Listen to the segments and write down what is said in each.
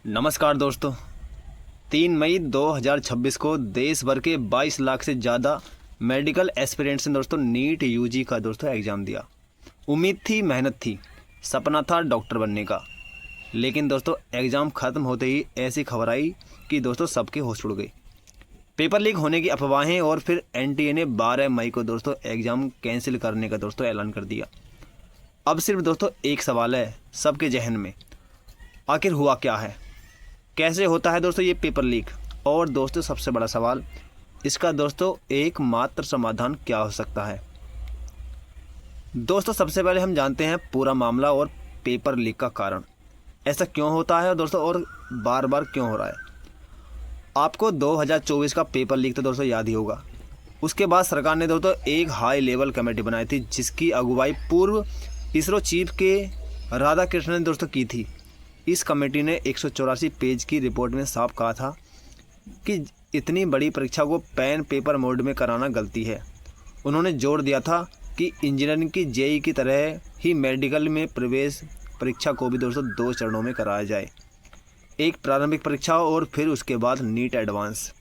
नमस्कार दोस्तों। 3 मई 2026 को देश भर के 22 लाख से ज़्यादा मेडिकल एस्पिरेंट्स ने दोस्तों नीट यूजी का दोस्तों एग्ज़ाम दिया। उम्मीद थी, मेहनत थी, सपना था डॉक्टर बनने का। लेकिन दोस्तों एग्ज़ाम ख़त्म होते ही ऐसी खबर आई कि दोस्तों सबके होश उड़ गए। पेपर लीक होने की अफवाहें और फिर एनटीए ने 12 मई को दोस्तों एग्ज़ाम कैंसिल करने का दोस्तों ऐलान कर दिया। अब सिर्फ दोस्तों एक सवाल है सबके जहन में, आखिर हुआ क्या है, कैसे होता है दोस्तों ये पेपर लीक। और दोस्तों सबसे बड़ा सवाल, इसका दोस्तों एकमात्र समाधान क्या हो सकता है। दोस्तों सबसे पहले हम जानते हैं पूरा मामला और पेपर लीक का कारण, ऐसा क्यों होता है दोस्तों और बार बार क्यों हो रहा है। आपको 2024 का पेपर लीक तो दोस्तों याद ही होगा। उसके बाद सरकार ने दोस्तों एक हाई लेवल कमेटी बनाई थी जिसकी अगुवाई पूर्व इसरो चीफ के राधाकृष्णन ने दोस्तों की थी। इस कमेटी ने 184 पेज की रिपोर्ट में साफ कहा था कि इतनी बड़ी परीक्षा को पेन पेपर मोड में कराना गलती है। उन्होंने जोर दिया था कि इंजीनियरिंग की जेईई की तरह ही मेडिकल में प्रवेश परीक्षा को भी दोस्तों 2 चरणों में कराया जाए, एक प्रारंभिक परीक्षा और फिर उसके बाद नीट एडवांस।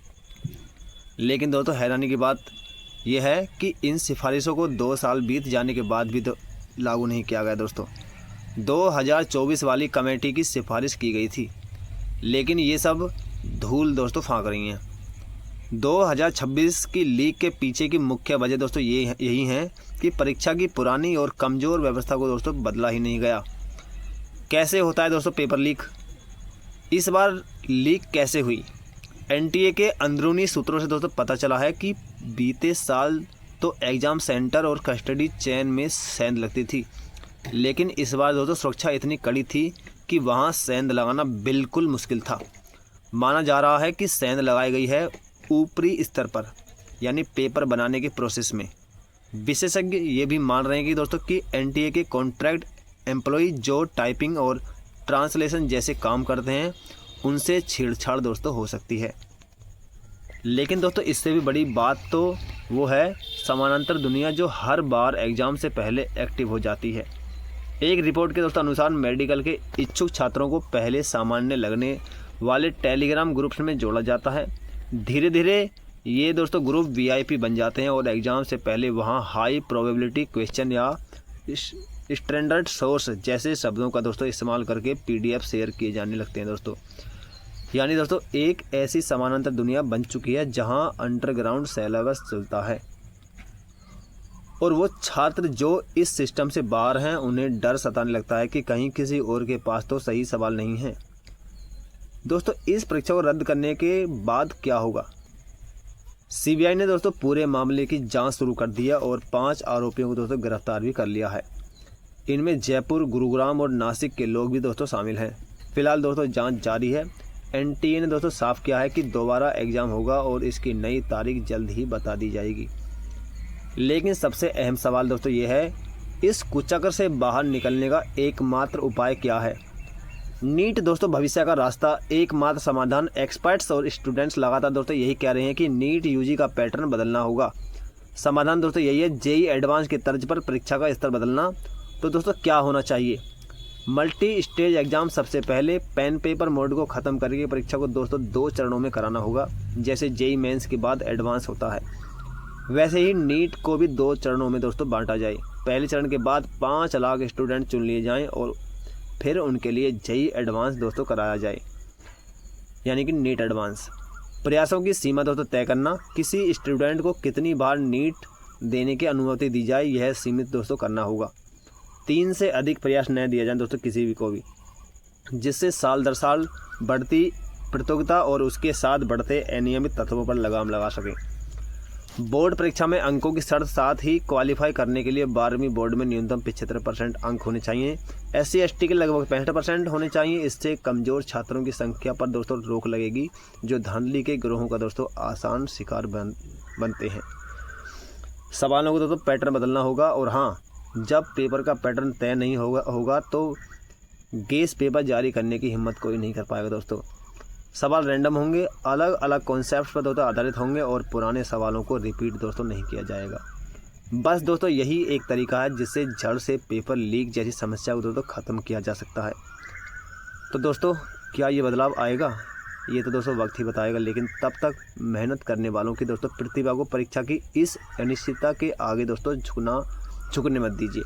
लेकिन दोस्तों हैरानी की बात यह है कि इन सिफारिशों को 2 साल बीत जाने के बाद भी तो लागू नहीं किया गया। दोस्तों 2024 वाली कमेटी की सिफारिश की गई थी, लेकिन ये सब धूल दोस्तों फाँक रही हैं। 2026 की लीक के पीछे की मुख्य वजह दोस्तों यही है कि परीक्षा की पुरानी और कमज़ोर व्यवस्था को दोस्तों बदला ही नहीं गया। कैसे होता है दोस्तों पेपर लीक, इस बार लीक कैसे हुई। एनटीए के अंदरूनी सूत्रों से दोस्तों पता चला है कि बीते साल तो एग्ज़ाम सेंटर और कस्टडी चेन में सेंध लगती थी, लेकिन इस बार दोस्तों सुरक्षा इतनी कड़ी थी कि वहां सेंध लगाना बिल्कुल मुश्किल था। माना जा रहा है कि सेंध लगाई गई है ऊपरी स्तर पर, यानी पेपर बनाने के प्रोसेस में। विशेषज्ञ ये भी मान रहे हैं कि दोस्तों कि एनटीए के कॉन्ट्रैक्ट एम्प्लॉय जो टाइपिंग और ट्रांसलेशन जैसे काम करते हैं उनसे छेड़छाड़ दोस्तों हो सकती है। लेकिन दोस्तों इससे भी बड़ी बात तो वो है समानांतर दुनिया जो हर बार एग्ज़ाम से पहले एक्टिव हो जाती है। एक रिपोर्ट के दोस्तों अनुसार मेडिकल के इच्छुक छात्रों को पहले सामान्य लगने वाले टेलीग्राम ग्रुप्स में जोड़ा जाता है। धीरे धीरे ये दोस्तों ग्रुप वीआईपी बन जाते हैं और एग्ज़ाम से पहले वहाँ हाई प्रोबेबिलिटी क्वेश्चन या स्टैंडर्ड सोर्स जैसे शब्दों का दोस्तों इस्तेमाल करके पीडीएफ शेयर किए जाने लगते हैं। दोस्तों यानी दोस्तों एक ऐसी समानांतर दुनिया बन चुकी है जहाँ अंडरग्राउंड सिलेबस चलता है और वो छात्र जो इस सिस्टम से बाहर हैं उन्हें डर सताने लगता है कि कहीं किसी और के पास तो सही सवाल नहीं है। दोस्तों इस परीक्षा को रद्द करने के बाद क्या होगा। सीबीआई ने दोस्तों पूरे मामले की जांच शुरू कर दी है और 5 आरोपियों को दोस्तों गिरफ्तार भी कर लिया है। इनमें जयपुर, गुरुग्राम और नासिक के लोग भी दोस्तों शामिल हैं। फिलहाल दोस्तों जाँच जारी है। एनटीए ने दोस्तों साफ किया है कि दोबारा एग्ज़ाम होगा और इसकी नई तारीख जल्द ही बता दी जाएगी। लेकिन सबसे अहम सवाल दोस्तों ये है, इस कुचक्र से बाहर निकलने का एकमात्र उपाय क्या है। नीट दोस्तों भविष्य का रास्ता, एकमात्र समाधान। एक्सपर्ट्स और स्टूडेंट्स लगातार दोस्तों यही कह रहे हैं कि नीट यूजी का पैटर्न बदलना होगा। समाधान दोस्तों यही है, जेईई एडवांस की तर्ज पर परीक्षा का स्तर बदलना। तो दोस्तों क्या होना चाहिए, मल्टी स्टेज एग्ज़ाम सबसे पहले पेन पेपर मोड को ख़त्म करके परीक्षा को दोस्तों 2 चरणों में कराना होगा। जैसे जेईई मेंस के बाद एडवांस होता है, वैसे ही नीट को भी 2 चरणों में दोस्तों बांटा जाए। पहले चरण के बाद 5 लाख स्टूडेंट चुन लिए जाएं और फिर उनके लिए जेईई एडवांस दोस्तों कराया जाए, यानी कि नीट एडवांस। प्रयासों की सीमा दोस्तों तय करना, किसी स्टूडेंट को कितनी बार नीट देने की अनुमति दी जाए यह सीमित दोस्तों करना होगा। 3 से अधिक प्रयास न दिया जाए दोस्तों किसी भी को भी, जिससे साल दर साल बढ़ती प्रतियोगिता और उसके साथ बढ़ते अनियमित तत्वों पर लगाम लगा सकें। बोर्ड परीक्षा में अंकों की शर्त, साथ ही क्वालिफाई करने के लिए 12वीं बोर्ड में न्यूनतम 75% अंक होने चाहिए। SC ST के लगभग 65% होने चाहिए। इससे कमज़ोर छात्रों की संख्या पर दोस्तों रोक लगेगी जो धांधली के गिरोहों का दोस्तों आसान शिकार बनते हैं। सवालों को दोस्तों पैटर्न बदलना होगा और हाँ, जब पेपर का पैटर्न तय नहीं होगा तो गेस पेपर जारी करने की हिम्मत कोई नहीं कर पाएगा। दोस्तों सवाल रैंडम होंगे, अलग अलग कॉन्सेप्ट पर दोस्तों आधारित होंगे और पुराने सवालों को रिपीट दोस्तों नहीं किया जाएगा। बस दोस्तों यही एक तरीका है जिससे जड़ से पेपर लीक जैसी समस्या को दोस्तों ख़त्म किया जा सकता है। तो दोस्तों क्या ये बदलाव आएगा, ये तो दोस्तों वक्त ही बताएगा। लेकिन तब तक मेहनत करने वालों की दोस्तों प्रतिभा को परीक्षा की इस अनिश्चितता के आगे दोस्तों झुकने मत दीजिए।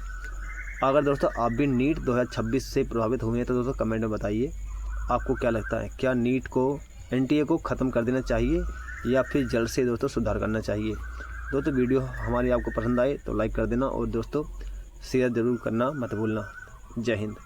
अगर दोस्तों आप भी नीट 2026 से प्रभावित हुए हैं तो दोस्तों कमेंट में बताइए आपको क्या लगता है, क्या नीट को एनटीए को ख़त्म कर देना चाहिए या फिर जल्द से दोस्तों सुधार करना चाहिए। दोस्तों वीडियो हमारी आपको पसंद आए तो लाइक कर देना और दोस्तों शेयर ज़रूर करना मत भूलना। जय हिंद।